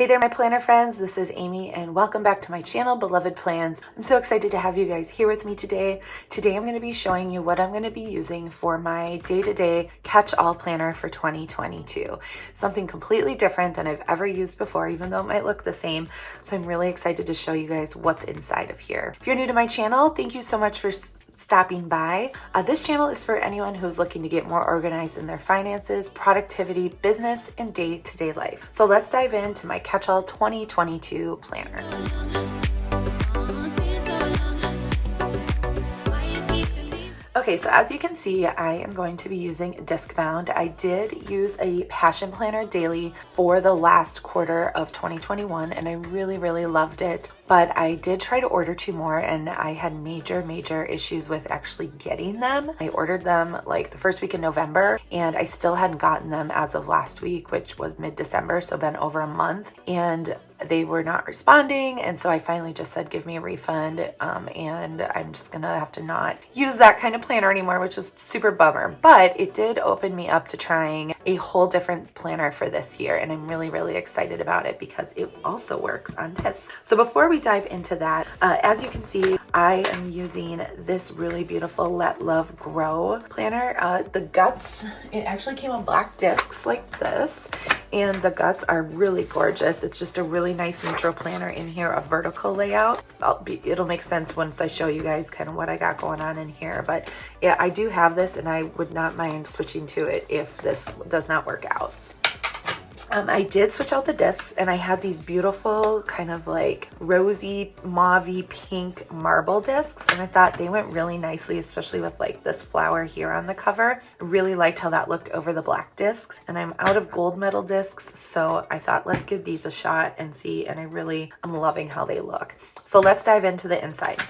there, my planner friends. This is Amy and welcome back to my channel, Beloved Plans. I'm so excited to have you guys here with me today. Today I'm going to be showing you what I'm going to be using for my day-to-day catch-all planner for 2022. Something completely different than I've ever used before, even though it might look the same. So I'm really excited to show you guys what's inside of here. If you're new to my channel, thank you so much for stopping by. This channel is for anyone who's looking to get more organized in their finances, productivity, business, and day-to-day life. So let's dive into my catch-all 2022 planner. Okay, so as you can see, I am going to be using disc bound. I did use a passion planner daily for the last quarter of 2021 and I really loved it. But I did try to order 2 more and I had major issues with actually getting them. I ordered them like the first week in November and I still hadn't gotten them as of last week, which was mid-December, so been over a month. And they were not responding, and so I finally just said give me a refund, and I'm just gonna have to not use that kind of planner anymore, which is super bummer. But it did open me up to trying a whole different planner for this year, and I'm really excited about it because it also works on discs. So before we dive into that, as you can see, I am using this really beautiful Let Love Grow planner. The guts, it actually came on black discs like this, and the guts are really gorgeous. It's just a really nice neutral planner in here, a vertical layout. It'll make sense once I show you guys kind of what I got going on in here. But yeah, I do have this and I would not mind switching to it if this does not work out. I did switch out the discs and I had these beautiful kind of like rosy mauvey pink marble discs, and I thought they went really nicely, especially with like this flower here on the cover. I really liked how that looked over the black discs, and I'm out of gold medal discs, so I thought let's give these a shot and see, and I'm loving how they look. So let's dive into the inside.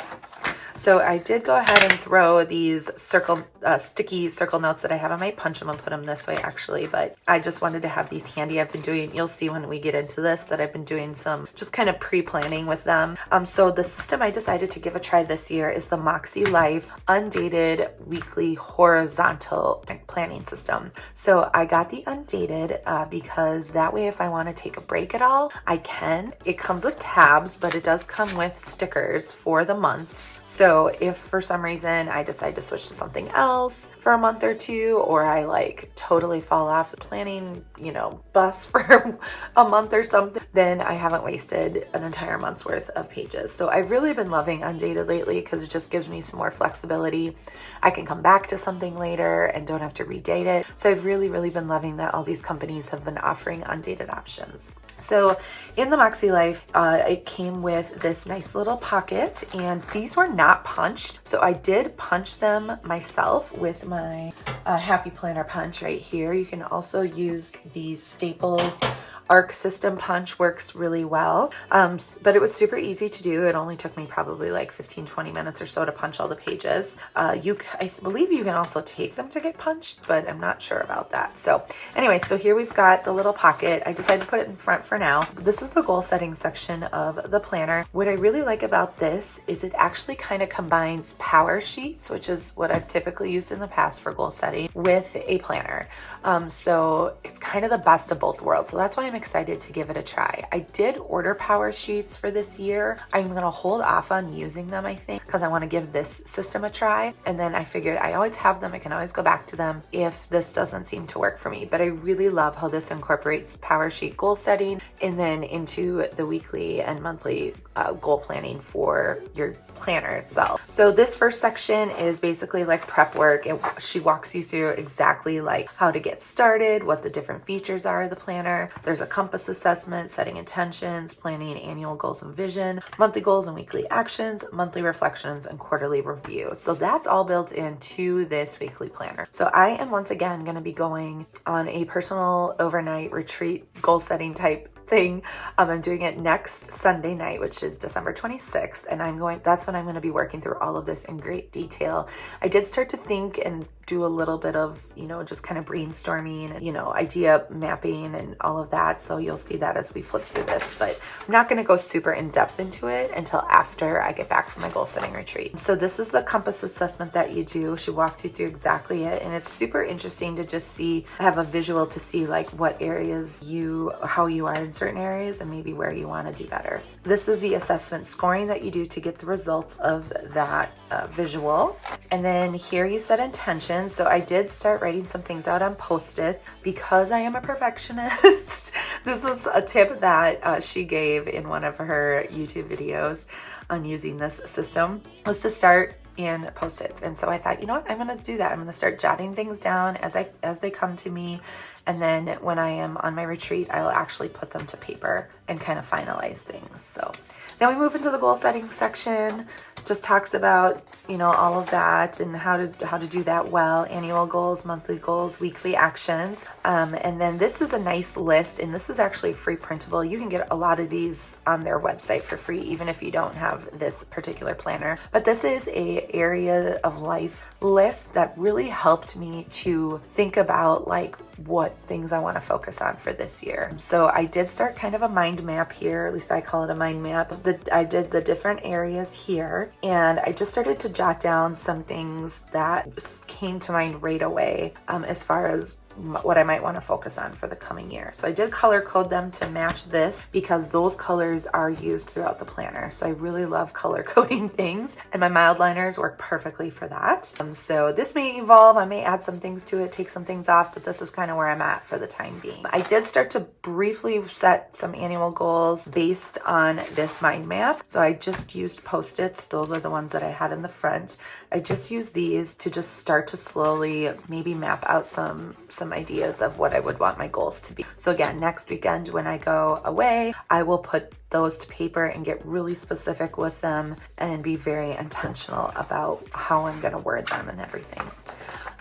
So I did go ahead and throw these sticky circle notes that I have. I might punch them and put them this way actually, but I just wanted to have these handy. I've been doing, you'll see when we get into this, that I've been doing some just kind of pre-planning with them. So the system I decided to give a try this year is the Moxie Life Undated Weekly Horizontal Planning System. So I got the undated because that way if I want to take a break at all, I can. It comes with tabs, but it does come with stickers for the months. So if for some reason I decide to switch to something else for a month or two, or I like totally fall off the planning, bus for a month or something, then I haven't wasted an entire month's worth of pages. So I've really been loving undated lately because it just gives me some more flexibility. I can come back to something later and don't have to redate it. So I've really been loving that all these companies have been offering undated options. So in the Moxie Life, it came with this nice little pocket, and these were not punched. So I did punch them myself with my Happy Planner punch right here. You can also use these Staples Arc System punch, works really well, but it was super easy to do. It only took me probably like 15-20 minutes or so to punch all the pages. I believe you can also take them to get punched, but I'm not sure about that. So anyway, so here we've got the little pocket. I decided to put it in front for now. This is the goal setting section of the planner. What I really like about this is it actually kind of combines power sheets, which is what I've typically used in the past for goal setting, with a planner. So it's kind of the best of both worlds. So that's why I'm excited to give it a try. I did order power sheets for this year. I'm going to hold off on using them, I think, because I want to give this system a try. And then I figured I always have them. I can always go back to them if this doesn't seem to work for me. But I really love how this incorporates power sheet goal setting and then into the weekly and monthly goal planning for your planner itself. So this first section is basically like prep work. She walks you through exactly like how to get started, what the different features are of the planner. There's a compass assessment, setting intentions, planning annual goals and vision, monthly goals and weekly actions, monthly reflections, and quarterly review. So that's all built into this weekly planner. So I am once again going to be going on a personal overnight retreat goal setting type thing. I'm doing it next Sunday night, which is December 26th, and that's when I'm going to be working through all of this in great detail. I did start to think and do a little bit of, just kind of brainstorming and, idea mapping and all of that. So you'll see that as we flip through this, but I'm not going to go super in depth into it until after I get back from my goal setting retreat. So this is the compass assessment that you do. She walked you through exactly it. And it's super interesting to just have a visual to see like what areas how you are in certain areas and maybe where you want to do better. This is the assessment scoring that you do to get the results of that visual. And then here you set intentions. So I did start writing some things out on Post-its because I am a perfectionist. This was a tip that she gave in one of her YouTube videos on using this system, was to start in Post-its. And so I thought, I'm going to do that. I'm going to start jotting things down as they come to me. And then when I am on my retreat, I will actually put them to paper and kind of finalize things. So then we move into the goal setting section. Just talks about, all of that and how to do that well. Annual goals, monthly goals, weekly actions. And then this is a nice list, and this is actually free printable. You can get a lot of these on their website for free, even if you don't have this particular planner. But this is a area of life list that really helped me to think about like what things I want to focus on for this year. So I did start kind of a mind map here, at least I call it a mind map. I did the different areas here, and I just started to jot down some things that came to mind right away as far as what I might want to focus on for the coming year. So I did color code them to match this because those colors are used throughout the planner. So I really love color coding things, and my mild liners work perfectly for that. So this may evolve. I may add some things to it, take some things off, but this is kind of where I'm at for the time being. I did start to briefly set some annual goals based on this mind map. So I just used Post-its. Those are the ones that I had in the front. I just used these to just start to slowly maybe map out some ideas of what I would want my goals to be. So again, next weekend when I go away, I will put those to paper and get really specific with them and be very intentional about how I'm going to word them and everything.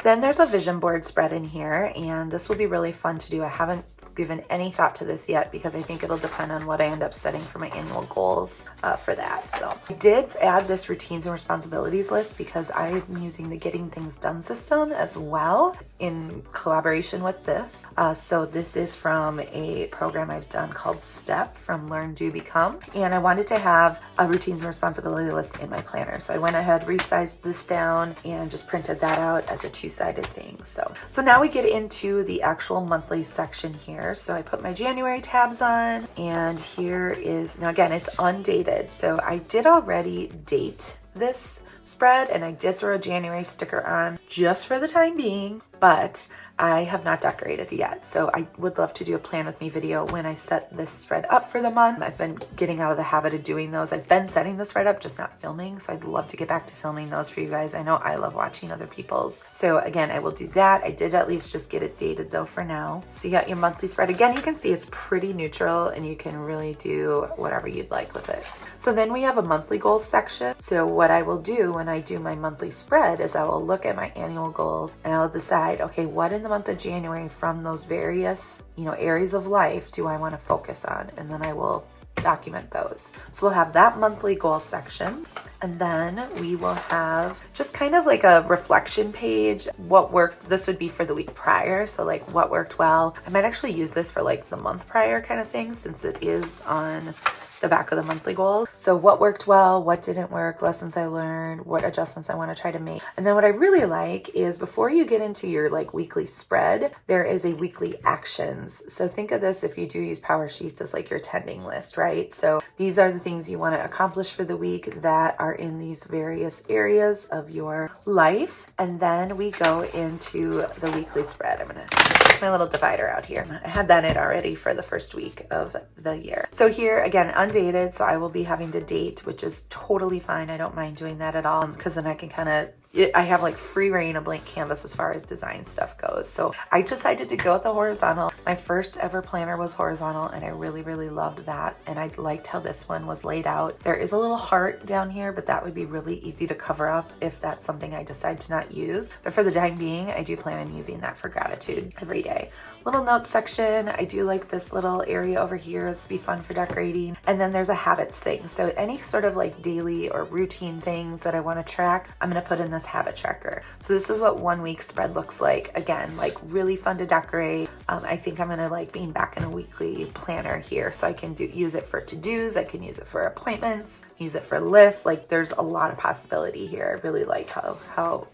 Then there's a vision board spread in here, and this will be really fun to do. I haven't given any thought to this yet because I think it'll depend on what I end up setting for my annual goals for that. So I did add this routines and responsibilities list because I'm using the Getting Things Done system as well in collaboration with this. So this is from a program I've done called STEP from Learn, Do, Become. And I wanted to have a routines and responsibility list in my planner. So I went ahead, resized this down, and just printed that out as a two-sided thing. So now we get into the actual monthly section here. So I put my January tabs on, and here is, now again, it's undated. So I did already date this spread, and I did throw a January sticker on just for the time being, but I have not decorated yet. So I would love to do a plan with me video when I set this spread up for the month. I've been getting out of the habit of doing those. I've been setting the spread up, just not filming. So I'd love to get back to filming those for you guys. I know I love watching other people's. So again, I will do that. I did at least just get it dated though for now. So you got your monthly spread. Again, you can see it's pretty neutral and you can really do whatever you'd like with it. So then we have a monthly goals section. So what I will do when I do my monthly spread is I will look at my annual goals and I'll decide, okay, what in the month of January from those various, areas of life do I want to focus on? And then I will document those. So we'll have that monthly goal section. And then we will have just kind of like a reflection page. What worked, this would be for the week prior. So like what worked well. I might actually use this for like the month prior kind of thing since it is on the back of the monthly goal. So what worked well, what didn't work, lessons I learned, what adjustments I want to try to make. And then what I really like is before you get into your like weekly spread, there is a weekly actions. So think of this, if you do use Power Sheets, as like your tending list, right? So these are the things you want to accomplish for the week that are in these various areas of your life. And then we go into the weekly spread. I'm going to put my little divider out here. I had that in already for the first week of the year. So here again, undated, so I will be having to date, which is totally fine. I don't mind doing that at all because then I can kind of, I have like free reign, a blank canvas as far as design stuff goes. So I decided to go with the horizontal. My first ever planner was horizontal and I really, really loved that. And I liked how this one was laid out. There is a little heart down here, but that would be really easy to cover up if that's something I decide to not use. But for the time being, I do plan on using that for gratitude every day. Little notes section. I do like this little area over here. This would be fun for decorating. And then there's a habits thing. So any sort of like daily or routine things that I want to track, I'm going to put in this habit tracker. So this is what 1 week spread looks like. Again, like really fun to decorate. I think I'm gonna like being back in a weekly planner here, so I can use it for to-dos, I can use it for appointments, use it for lists. Like there's a lot of possibility here. I really like how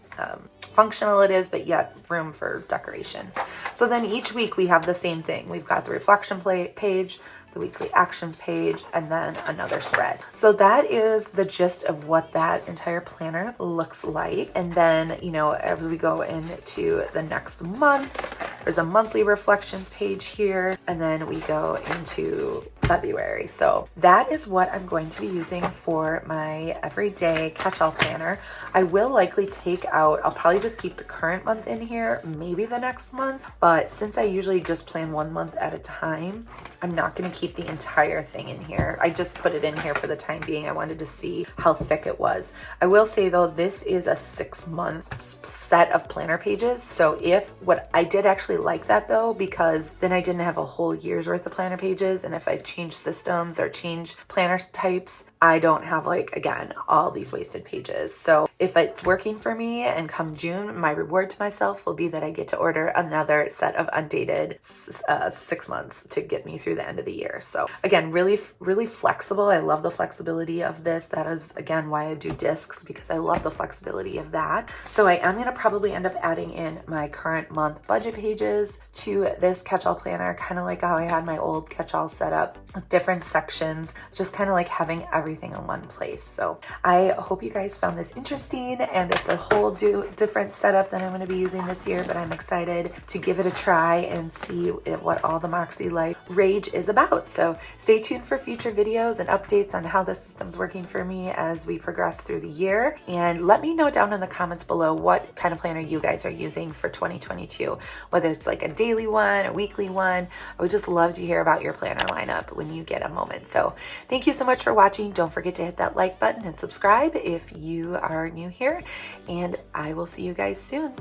functional it is, but yet room for decoration. So then each week we have the same thing. We've got the reflection page, the weekly actions page, and then another spread. So that is the gist of what that entire planner looks like. And then, you know, as we go into the next month, there's a monthly reflections page here, and then we go into February. So that is what I'm going to be using for my everyday catch-all planner. I will likely take out, I'll probably just keep the current month in here, maybe the next month, but since I usually just plan 1 month at a time, I'm not going to keep the entire thing in here. I just put it in here for the time being. I wanted to see how thick it was. I will say though, this is a 6-month set of planner pages. So what I did actually like that though, because then I didn't have a whole year's worth of planner pages. And if I change systems or change planner types, I don't have, like, again, all these wasted pages. So if it's working for me and come June, my reward to myself will be that I get to order another set of undated 6 months to get me through the end of the year. So again, really, really flexible. I love the flexibility of this. That is, again, why I do discs, because I love the flexibility of that. So I am going to probably end up adding in my current month budget pages to this catch-all planner, kind of like how I had my old catch-all set up with different sections, just kind of like having everything in one place. So I hope you guys found this interesting, and it's a whole different setup than I'm going to be using this year, but I'm excited to give it a try and see what all the Moxie Life rage is about. So stay tuned for future videos and updates on how the system's working for me as we progress through the year, and let me know down in the comments below what kind of planner you guys are using for 2022, whether it's like a daily one, a weekly one. I would just love to hear about your planner lineup when you get a moment. So thank you so much for watching. Don't forget to hit that like button and subscribe if you are new here, and I will see you guys soon.